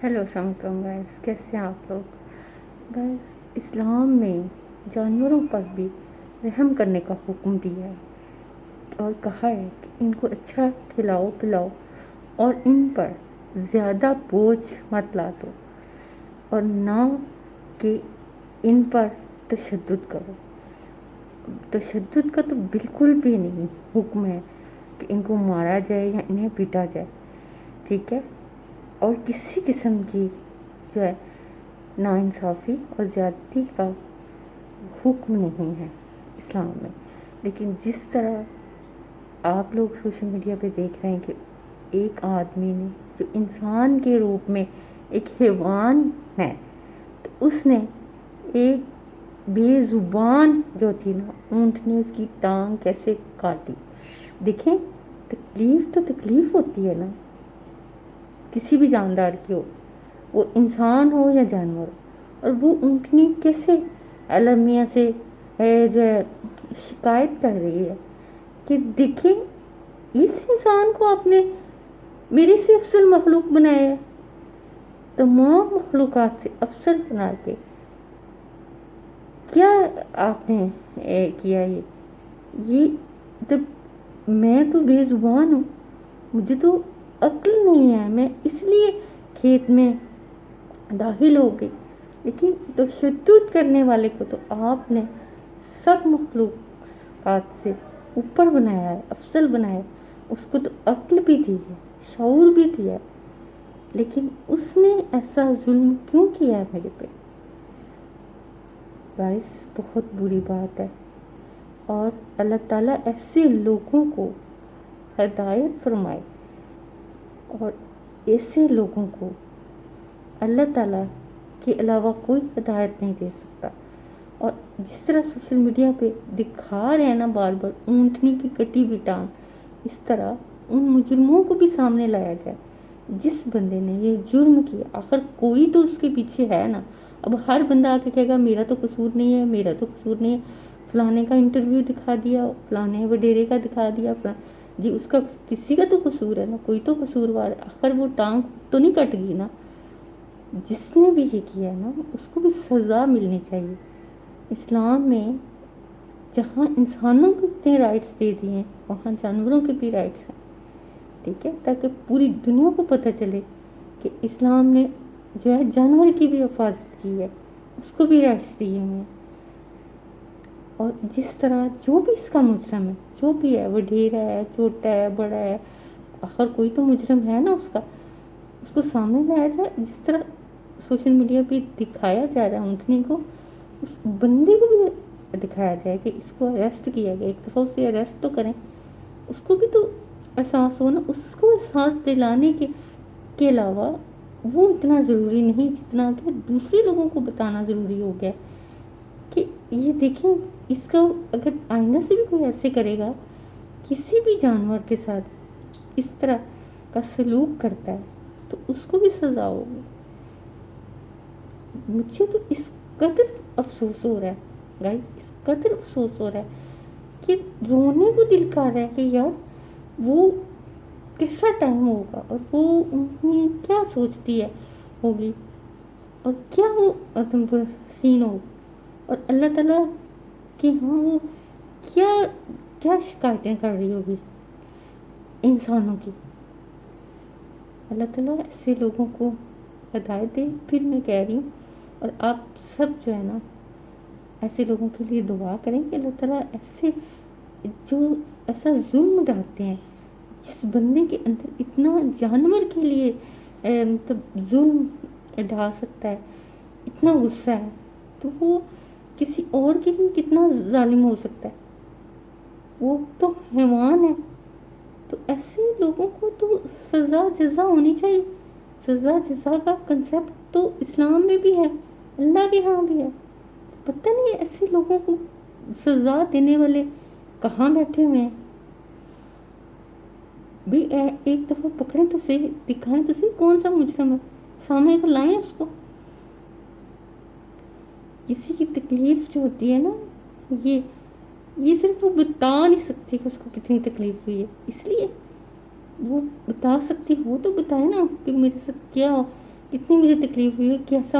Hello अस्सलाम वालेकुम guys, कैसे हैं आप लोग। गाइस, इस्लाम में जानवरों पर भी रहम करने का हुक्म दिया है और कहा है कि इनको अच्छा खिलाओ पिलाओ और इन पर ज़्यादा बोझ मत ला दो और ना कि इन पर तशद्दुद करो। तशद्दुद का तो बिल्कुल भी नहीं हुक्म है कि इनको मारा जाए या इन्हें पीटा जाए, ठीक है। और किसी किस्म की जो है नाइंसाफ़ी और ज़्यादती का हुक्म नहीं है इस्लाम में। लेकिन जिस तरह आप लोग सोशल मीडिया पे देख रहे हैं कि एक आदमी ने जो इंसान के रूप में एक हैवान है, तो उसने एक बेजुबान जो थी ना ऊँट ने उसकी टांग कैसे काटी। देखें, तकलीफ तो तकलीफ होती है ना, किसी भी जानदार की हो, वो इंसान हो या जानवर हो। और वो ऊँटनी कैसे अलमिया से जो है शिकायत कर रही है कि देखिए, इस इंसान को आपने मेरे से अफसल मखलूक बनाया है, तमाम मखलूक़ात से अफसल बना के क्या आपने किया। ये जब मैं तो बेजुबान हूँ, मुझे तो अक्ल नहीं है, मैं इसलिए खेत में दाखिल हो गई। लेकिन तशद्दुद करने वाले को तो आपने सब मखलूक़ात से ऊपर बनाया है, अफसल बनाया है। उसको तो अक्ल भी दी है, शऊर भी दिया है, लेकिन उसने ऐसा जुल्म क्यों किया है मेरे पे। गाइस, बहुत बुरी बात है। और अल्लाह ताला ऐसे लोगों को हिदायत फरमाए और ऐसे लोगों को अल्लाह ताला के अलावा कोई हिदायत नहीं दे सकता। और जिस तरह सोशल मीडिया पे दिखा रहे हैं ना बार बार ऊँटनी की कटी हुई टांग, इस तरह उन मुजरिमों को भी सामने लाया जाए जिस बंदे ने ये जुर्म किया। आखिर कोई तो उसके पीछे है ना। अब हर बंदा आके कहेगा मेरा तो कसूर नहीं है, मेरा तो कसूर नहीं है, फलाने का इंटरव्यू दिखा दिया, फलाने वडेरे का दिखा दिया, जी उसका किसी का तो कसूर है ना, कोई तो कसूरवार है। आखिर वो टांग तो नहीं कट गई ना। जिसने भी ये किया है ना, उसको भी सज़ा मिलनी चाहिए। इस्लाम में जहाँ इंसानों को इतने राइट्स दे दिए हैं, वहाँ जानवरों के भी राइट्स हैं, ठीक है। ताकि पूरी दुनिया को पता चले कि इस्लाम ने जो है जानवर की भी हिफाजत की है, उसको भी राइट्स दिए हुए हैं। और जिस तरह जो भी इसका मुजरम है, जो भी है, वडेरा है, छोटा है, बड़ा है, आखिर कोई तो मुजरम है ना, उसको सामने लाया जाए। जिस तरह सोशल मीडिया पे दिखाया जा रहा है ऊँटनी को, उस बंदे को भी दिखाया जाए कि इसको अरेस्ट किया गया। एक दफ़ा उसे अरेस्ट तो करें, उसको भी तो एहसास हो ना। उसको एहसास दिलाने के अलावा वो इतना ज़रूरी नहीं जितना कि दूसरे लोगों को बताना ज़रूरी हो गया कि ये देखें, इसका अगर आईना से भी कोई ऐसे करेगा, किसी भी जानवर के साथ इस तरह का सलूक करता है, तो उसको भी सज़ा होगी। मुझे तो इस कदर अफसोस हो रहा है गाइस, इस कदर अफसोस हो रहा है कि रोने को दिल कर रहा है कि यार वो कैसा टाइम होगा और वो उनकी क्या सोचती है होगी और क्या वो सीन हो। और अल्लाह ताला कि हाँ वो क्या क्या शिकायतें कर रही होगी इंसानों की। अल्लाह ताला ऐसे लोगों को हिदायत दे। फिर मैं कह रही हूँ, और आप सब जो है ना ऐसे लोगों के लिए दुआ करें कि अल्लाह ताला ऐसे जो ऐसा जुल्म डालते हैं, जिस बंदे के अंदर इतना जानवर के लिए मतलब जुल्म डाल सकता है, इतना गुस्सा है, तो वो किसी और के लिए कितना जालिम हो सकता है। वो तो हैवान है। तो ऐसे लोगों को तो सज़ा जज़ा होनी चाहिए। सज़ा जज़ा का कंसेप्ट तो इस्लाम में भी है, अल्लाह के यहाँ भी है। पता नहीं ऐसे लोगों को सज़ा देने वाले कहाँ बैठे हुए हैं। भी एक दफ़ा पकड़ें तो सही, दिखाएं तो सही कौन सा मुजरम है, सामने तो लाएं उसको। किसी की तकलीफ जो होती है ना, ये सिर्फ वो बता नहीं सकती कि उसको कितनी तकलीफ हुई है। इसलिए वो बता सकती हो तो बताए ना कि मेरे साथ اتنی مجھے تکلیف ہوئی ہے کہ ایسا